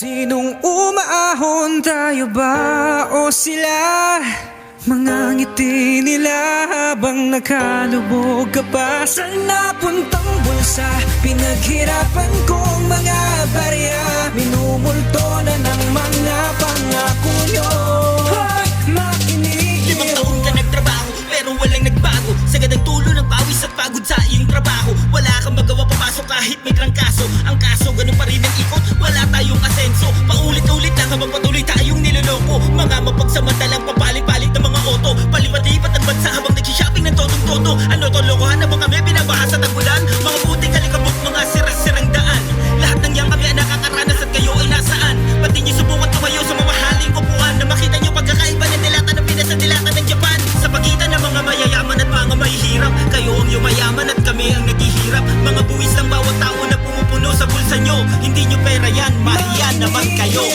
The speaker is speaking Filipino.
Sinong umaahon, tayo ba o sila? Mga ngiti nila habang nakalubog ka pa sa napuntang bulsa. Pinaghirapan kong mga barya, minumulto na ng mga pangako nyo. Hoy, makinig! 5 taon ka nagtrabaho pero walang nagbago. Sagad ang tulo ng pawis at pagod sa iyong trabaho. Wala kang magawa, papasok kahit may trangkaso. Ang kaso, ganun pa rin ang ikot, wala tayong asenso. Paulit-ulit lang habang patuloy tayong niloloko. Mga mapagsamantalang papalit-palit ng mga auto, palipat-lipat ang bansa habang nagsishopping ng totong-toto. Ano to, lokohan na ba kami binabaha sa tagulan? Mga puting kalikabok, mga sirang-sirang daan. Lahat ng yan kami ang nakakaranas at kayo ay nasaan? Pati niyo subukan tumayo sa mamahaling upuan na makita niyo pagkakaiba ng dilata ng Pinas at dilata ng Japan. Sa pagitan ng mga mayayaman at mga mahihirap, kayo ang yumayaman at kami ang naghihirap. Mga buwis ng bawat tao na pumupuno sa bulsa nyo. Hindi nyo pera yan, mahiyan naman kayo.